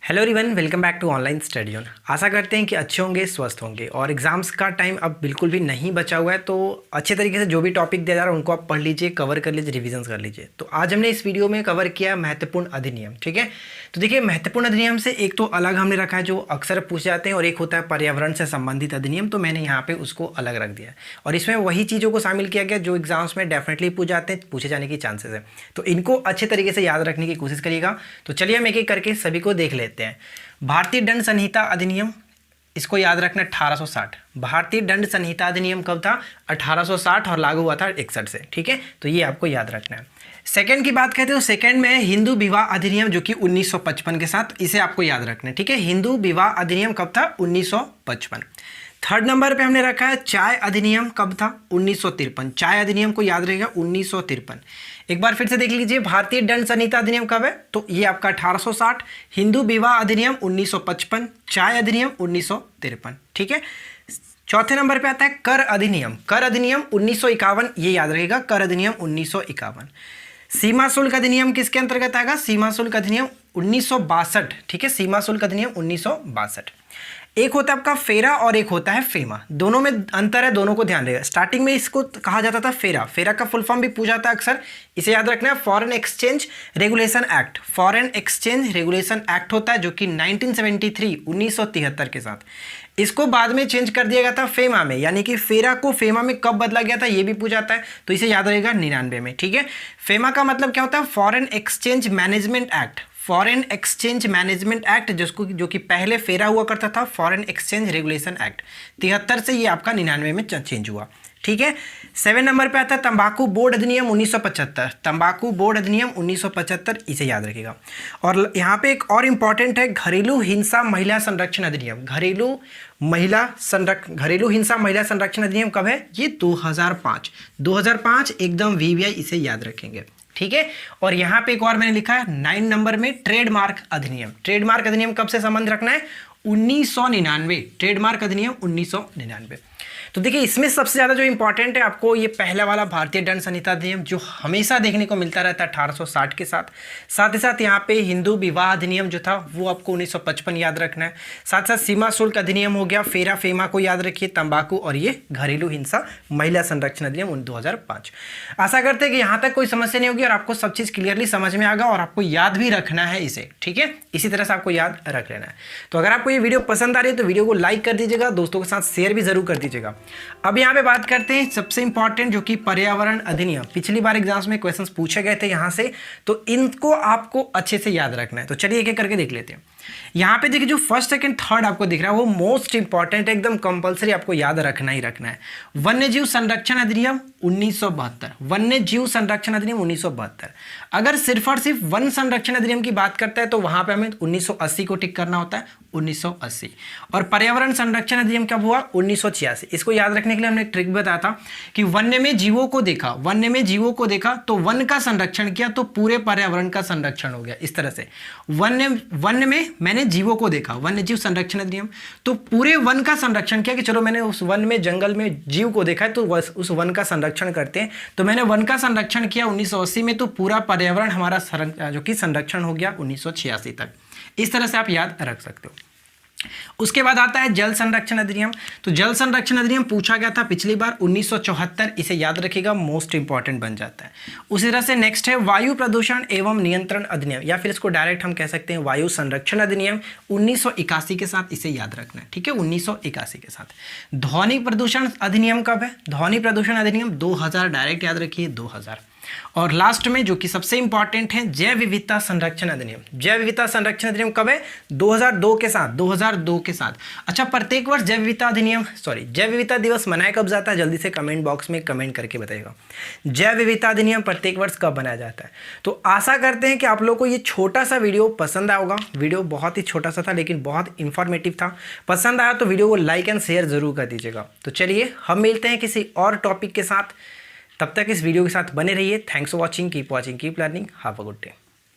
Hello everyone, welcome back to online study on. आशा करते हैं कि अच्छे होंगे, स्वस्थ होंगे और एग्जाम्स का टाइम अब बिल्कुल भी नहीं बचा हुआ है। तो अच्छे तरीके से जो भी टॉपिक दिया जा रहा है उनको आप पढ़ लीजिए, कवर कर लीजिए, रिवीजन कर लीजिए। तो आज हमने इस वीडियो में कवर किया महत्वपूर्ण अधिनियम। ठीक है, तो देखिए महत्वपूर्ण अधिनियम से एक तो अलग हमने रखा है जो अक्सर पूछ जाते हैं, और एक होता है पर्यावरण से संबंधित अधिनियम। तो मैंने यहाँ पे उसको अलग रख दिया है और इसमें वही चीज़ों को शामिल किया गया जो एग्जाम्स में डेफिनेटली पूछ जाते हैं, पूछे जाने की चांसेस है। तो इनको अच्छे तरीके से याद रखने की कोशिश करिएगा। तो चलिए हम एक एक करके सभी को देख लेते हैं। भारतीय दंड संहिता अधिनियम, इसको याद रखना 1860। भारतीय दंड संहिता अधिनियम कब था? 1860 और लागू हुआ था 61 से। ठीक है, तो ये आपको याद रखना है। सेकंड की बात करते हो, सेकंड में हिंदू विवाह अधिनियम जो कि 1955 के साथ, इसे आपको याद रखना है। ठीक है, हिंदू विवाह अधिनियम कब था? 1955। थर्ड नंबर पे हमने रखा है चाय अधिनियम, कब था? 1953। चाय अधिनियम को याद रहेगा 1953। एक बार फिर से देख लीजिए, भारतीय दंड संहिता अधिनियम कब है? तो ये आपका 1860, हिंदू विवाह अधिनियम 1955, चाय अधिनियम 1953। ठीक है, चौथे नंबर पे आता है कर अधिनियम। कर अधिनियम 1951, ये याद रहेगा, कर अधिनियम 1951। सीमा शुल्क अधिनियम किसके अंतर्गत आएगा? सीमा शुल्क अधिनियम 1962। ठीक है, सीमा शुल्क अधिनियम 1962। एक होता है आपका फेरा और एक होता है फेमा, दोनों में अंतर है, दोनों को ध्यान रखिएगा। स्टार्टिंग में इसको कहा जाता था फेरा। फेरा का फुल फॉर्म भी पूछा जाता है अक्सर, इसे याद रखना है, foreign exchange regulation act. Foreign exchange regulation act होता है जो कि 1973 1973 के साथ। इसको बाद में चेंज कर दिया गया था फेमा में, यानी कि फेरा को फेमा में कब बदला गया था ये भी पूछा जाता है, तो इसे याद रहेगा 99 में। ठीक है, फेमा का मतलब क्या होता है? Foreign exchange management act. Foreign exchange management act, जिसको जो कि पहले फेरा हुआ करता था फॉरेन एक्सचेंज रेगुलेशन एक्ट, 73 से ये आपका 99 में चेंज हुआ। ठीक है, 7 नंबर पे आता है तंबाकू बोर्ड अधिनियम 1975। तंबाकू बोर्ड अधिनियम 1975, इसे याद रखिएगा। और यहाँ पे एक और इम्पॉर्टेंट है घरेलू हिंसा महिला संरक्षण अधिनियम। घरेलू हिंसा महिला संरक्षण अधिनियम कब है? ये 2005। 2005 एकदम वीवीआई, इसे याद रखेंगे। ठीक है, और यहाँ पे एक और मैंने लिखा है 9 नंबर में ट्रेडमार्क अधिनियम। ट्रेडमार्क अधिनियम कब से संबंध रखना है? 1999। ट्रेडमार्क अधिनियम 1999। तो देखिए इसमें सबसे ज़्यादा जो इंपॉर्टेंट है आपको ये पहला वाला भारतीय दंड संहिता अधिनियम, जो हमेशा देखने को मिलता रहता है 1860 के साथ। साथ ही साथ यहाँ पे हिंदू विवाह अधिनियम जो था वो आपको 1955 याद रखना है। साथ साथ सीमा शुल्क अधिनियम हो गया, फेरा फेमा को याद रखिए, तंबाकू, और ये घरेलू हिंसा महिला संरक्षण अधिनियम 2005। आशा करते हैं कि यहाँ तक कोई समस्या नहीं होगी और आपको सब चीज़ क्लियरली समझ में आएगा और आपको याद भी रखना है इसे। ठीक है, इसी तरह से आपको याद रख लेना है। तो अगर आपको ये वीडियो पसंद आ रही है तो वीडियो को लाइक कर दीजिएगा, दोस्तों के साथ शेयर भी जरूर कर दीजिएगा। अब यहाँ पे बात करते हैं सबसे इंपॉर्टेंट जो कि पर्यावरण अधिनियम। पिछली बार एग्जाम्स में क्वेश्चंस पूछे गए थे यहाँ से, तो इनको आपको अच्छे से याद रखना है। तो चलिए एक एक करके देख लेते हैं। यहाँ पे देखिए जो फर्स्ट सेकंड थर्ड आपको दिख रहा है वो मोस्ट इंपॉर्टेंट है, एकदम कंपलसरी आपको याद रखना ही रखना है। वन्य जीव संरक्षण अधिनियम 1972। वन्य जीव संरक्षण अधिनियम 1972। अगर सिर्फ और सिर्फ वन संरक्षण अधिनियम की बात करता है तो वहां पे हमें 1980 को टिक करना होता है, 1980। और पर्यावरण संरक्षण अधिनियम कब हुआ? 1986। इसको याद रखने के लिए हमने एक ट्रिक बताया था कि वन्य में जीवों को देखा, वन्य में जीवों को देखा तो वन का संरक्षण किया तो पूरे पर्यावरण का संरक्षण हो गया। इस तरह से वन्य में मैंने जीवों को देखा, वन्य जीव संरक्षण अधिनियम, तो पूरे वन का संरक्षण किया कि चलो मैंने उस वन में जंगल में जीव को देखा है तो उस वन का संरक्षण करते हैं, तो मैंने वन का संरक्षण किया 1980 में, तो पूरा पर्यावरण हमारा जो कि संरक्षण हो गया 1986 तक। इस तरह से आप याद रख सकते हो। उसके बाद आता है जल संरक्षण अधिनियम। तो जल संरक्षण अधिनियम पूछा गया था पिछली बार 1974, इसे याद रखिएगा, मोस्ट इंपॉर्टेंट बन जाता है। उसी तरह से नेक्स्ट है वायु प्रदूषण एवं नियंत्रण अधिनियम, या फिर इसको डायरेक्ट हम कह सकते हैं वायु संरक्षण अधिनियम 1981 के साथ, इसे याद रखना है। ठीक है, 1981 के साथ। ध्वनि प्रदूषण अधिनियम कब है? ध्वनि प्रदूषण अधिनियम 2000, डायरेक्ट याद रखिए 2000। और लास्ट में जो कि सबसे इंपॉर्टेंट है जैव विविधता संरक्षण अधिनियम। जैव विविधता संरक्षण अधिनियम कब है? 2002 के साथ, 2002 के साथ। अच्छा, प्रत्येक वर्ष जैव विविधता दिवस मनाया कब जाता है? जल्दी से कमेंट बॉक्स में कमेंट करके बताइएगा, जैव विविधता अधिनियम प्रत्येक वर्ष कब मनाया जाता है। तो आशा करते हैं कि आप लोगों को ये छोटा सा वीडियो पसंद आया होगा। वीडियो बहुत ही छोटा सा था लेकिन बहुत इंफॉर्मेटिव था। पसंद आया तो वीडियो को लाइक एंड शेयर जरूर कर दीजिएगा। तो चलिए हम मिलते हैं किसी और टॉपिक के साथ, तब तक इस वीडियो के साथ बने रहिए। Thanks for watching, keep learning, have a good day.